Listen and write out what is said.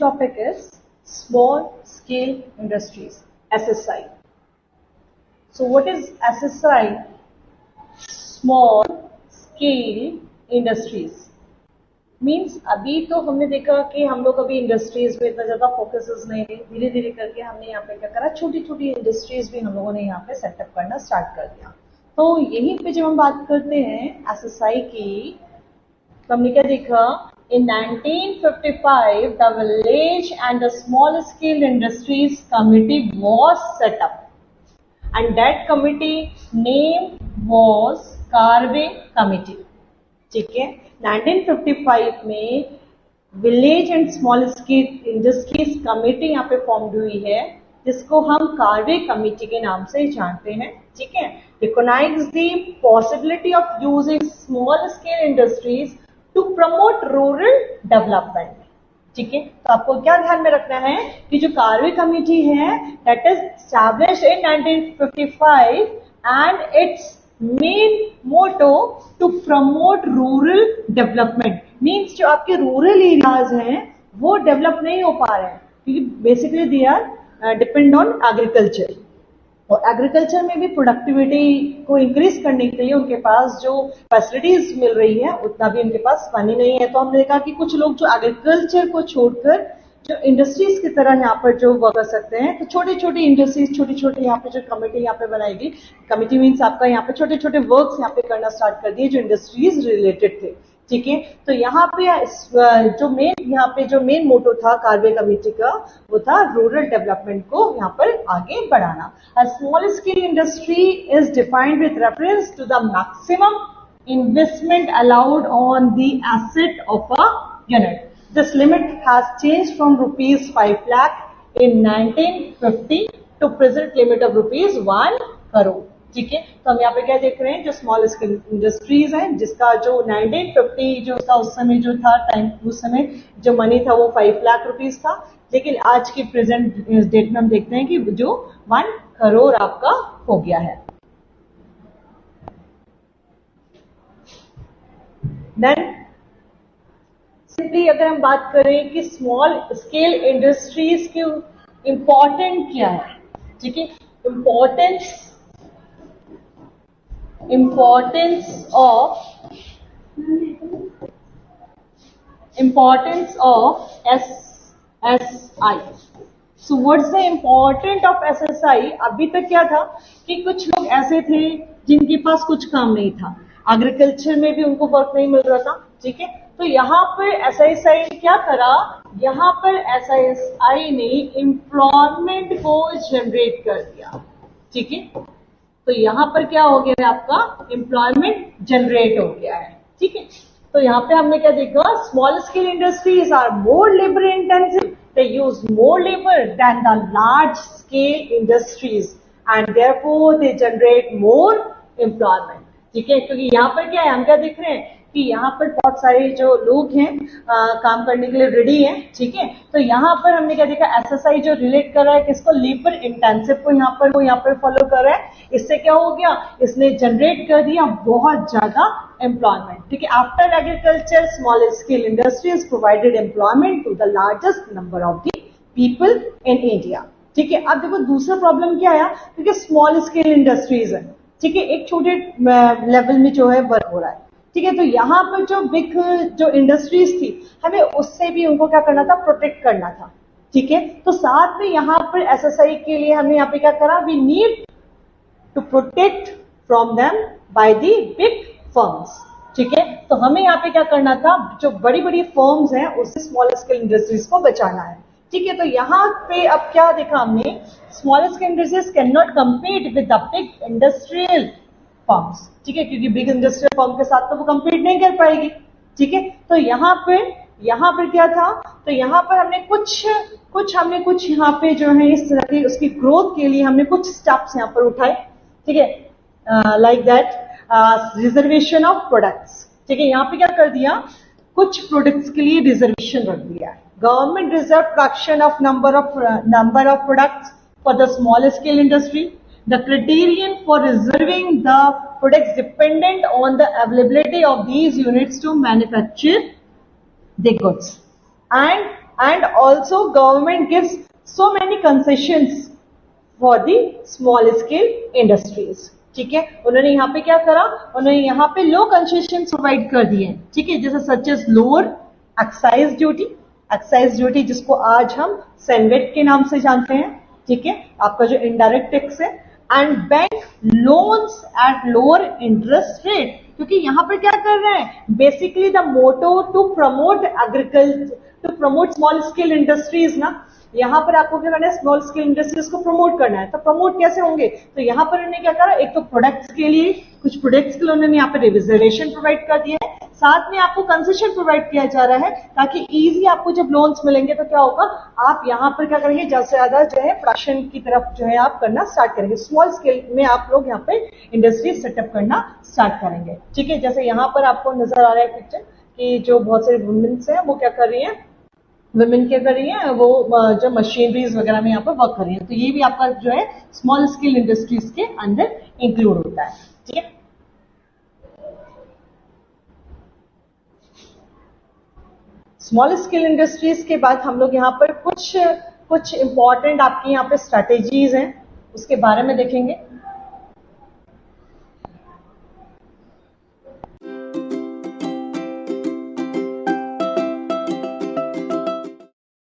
topic is small scale industries, SSI. So what is SSI? Small scale industries. Means अभी तो हमने देखा कि हम लोग अभी इंडस्ट्रीज में इतना ज्यादा फोकसेस नहीं थे, धीरे धीरे करके हमने यहाँ पे क्या करा, छोटी छोटी इंडस्ट्रीज भी हम लोगों ने यहाँ पे सेटअप करना स्टार्ट कर दिया। तो यहीं पे जब हम बात करते हैं एसएसआई की, तो हमने क्या देखा, इन 1955 the village and the small scale industries committee was set up and that committee name was Karve committee. ठीक है, 1955 में village and small scale industries committee यहाँ पे फॉर्म हुई है, जिसको हम कार्वे कमेटी के नाम से जानते हैं। ठीक है, recognise the possibility of using small scale industries to promote rural development. ठीक है, तो आपको क्या ध्यान में रखना है कि जो कार्वे कमेटी है that is established in 1955 and its main motto to promote rural development. Means जो आपके रूरल एरियाज हैं वो डेवलप नहीं हो पा रहे हैं, क्योंकि basically they are depend on agriculture, और एग्रीकल्चर में भी प्रोडक्टिविटी को इंक्रीज करने के लिए उनके पास जो फैसिलिटीज मिल रही है उतना भी उनके पास मनी नहीं है। तो हमने देखा कि कुछ लोग जो एग्रीकल्चर को छोड़कर जो इंडस्ट्रीज की तरह यहाँ पर जो वर्क कर सकते हैं, तो छोटी छोटी इंडस्ट्रीज, छोटी छोटी यहाँ पे जो कमेटी यहाँ पे बनाएगी, कमेटी मीन्स आपका यहाँ पे छोटे छोटे वर्क्स यहाँ पे करना स्टार्ट कर दिए जो इंडस्ट्रीज रिलेटेड थे। ठीक है, तो यहाँ पे जो मेन मोटो था कार्वे कमेटी का, वो था रूरल डेवलपमेंट को यहाँ पर आगे बढ़ाना। A small scale industry is defined with reference to the maximum investment allowed on the asset of a unit. This limit has changed from rupees 5 lakh in 1950 to present limit of rupees 1 crore। ठीक है, तो हम यहाँ पे क्या देख रहे हैं, जो स्मॉल स्केल इंडस्ट्रीज हैं जिसका जो 1950 जो था उस समय जो था टाइम, उस समय जो मनी था वो 5 लाख रुपीज था, लेकिन आज की प्रेजेंट डेट में हम देखते हैं कि जो 1 करोड़ आपका हो गया है। देन सिंपली अगर हम बात करें कि स्मॉल स्केल इंडस्ट्रीज के इंपॉर्टेंट क्या है, ठीक है, importance of SSI। So what's the importance of SSI? अभी तक क्या था कि कुछ लोग ऐसे थे जिनके पास कुछ काम नहीं था, एग्रीकल्चर में भी उनको वर्क नहीं मिल रहा था। ठीक है, तो यहाँ पर एसआईएसआई ने क्या करा, यहाँ पर एसआईएसआई ने एम्प्लॉयमेंट को जनरेट कर दिया। ठीक है, तो यहाँ पर क्या हो गया है, आपका एम्प्लॉयमेंट जनरेट हो गया है। ठीक है, तो यहाँ पे हमने क्या देखा, small scale industries are more labour intensive, they use more labour than the large scale industries and therefore they generate more employment. ठीक है, क्योंकि यहाँ पर क्या है, हम क्या देख रहे हैं कि यहाँ पर बहुत सारे जो लोग हैं काम करने के लिए रेडी हैं। ठीक है, तो यहाँ पर हमने क्या देखा, एसएसआई जो रिलेट कर रहा है किसको, लेबर इंटेंसिव को यहाँ पर फॉलो कर रहा है। इससे क्या हो गया, इसने जनरेट कर दिया बहुत ज्यादा एम्प्लॉयमेंट। ठीक है, after agriculture small scale industries provided employment to the largest number of the people in India. ठीक है, अब देखो दूसरा प्रॉब्लम क्या आया, क्योंकि स्मॉल स्केल इंडस्ट्रीज है। ठीक है, एक छोटे लेवल में जो है वर्क हो रहा है। ठीक है, तो यहाँ पर जो बिग जो इंडस्ट्रीज थी, हमें उससे भी उनको क्या करना था, प्रोटेक्ट करना था। ठीक है, तो साथ में यहाँ पर एसएसआई के लिए हमने यहाँ पे क्या करा, we need to protect from them by the big firms. ठीक है, तो हमें यहाँ पे क्या करना था, जो बड़ी बड़ी फर्म्स हैं उससे स्मॉल स्केल इंडस्ट्रीज को बचाना है। ठीक है, तो यहाँ पे अब क्या देखा हमने, small scale industries can not compete with the big industrial firms. ठीक है, क्योंकि बिग इंडस्ट्रियल फर्म के साथ तो वो कम्पीट नहीं कर पाएगी। ठीक है, तो यहाँ पर क्या था, तो यहाँ पर हमने कुछ यहाँ पे जो है इस तरह की उसकी ग्रोथ के लिए हमने कुछ स्टेप्स यहाँ पर उठाए। ठीक है, like that reservation of products. ठीक है, यहाँ पे क्या कर दिया, कुछ प्रोडक्ट्स के लिए रिजर्वेशन रख दिया है। Government reserve production of number of products for the small scale industry. The criterion for reserving the products dependent on the availability of these units to manufacture the goods, and and also government gives so many concessions for the small scale industries. ठीक है, उन्होंने यहाँ पे क्या करा, उन्होंने यहाँ पे लो कंसेशन प्रोवाइड कर दिए, ठीक है, जैसे such as lower excise duty जिसको आज हम सेंवेट के नाम से जानते हैं, ठीक है, आपका जो इनडायरेक्ट टैक्स है, and bank loans at lower interest rate, क्योंकि यहाँ पर क्या कर रहे हैं, basically the motto to promote agriculture, to promote small scale industries ना, यहाँ पर आपको क्या करना है, स्मॉल स्केल इंडस्ट्रीज को प्रमोट करना है, तो प्रमोट कैसे होंगे, तो यहाँ पर उन्होंने क्या करा, एक तो प्रोडक्ट्स के लिए, कुछ प्रोडक्ट्स के लिए उन्होंने यहाँ पे रिजर्वेशन प्रोवाइड कर दिया है, साथ में आपको कंसेशन प्रोवाइड किया जा रहा है, ताकि इजी आपको जब लोन्स मिलेंगे तो क्या होगा, आप यहाँ पर क्या करेंगे, ज्यादा से ज्यादा जो है प्रोडक्शन की तरफ जो है आप करना स्टार्ट करेंगे, स्मॉल स्केल में आप लोग यहाँ पे इंडस्ट्री सेटअप करना स्टार्ट करेंगे, ठीक है। जैसे यहाँ पर आपको नजर आ रहा है पिक्चर कि जो बहुत सारे वुमेन्स हैं वो क्या कर रही है, वुमेन क्या कर रही है, वो जो मशीनरीज वगैरह में यहाँ पर वर्क कर रही है, तो ये भी आपका जो है स्मॉल स्केल इंडस्ट्रीज के अंदर इंक्लूड होता है, ठीक है। स्मॉल स्केल इंडस्ट्रीज के बाद हम लोग यहाँ पर कुछ इंपॉर्टेंट आपकी यहाँ पे स्ट्रैटेजीज हैं उसके बारे में देखेंगे।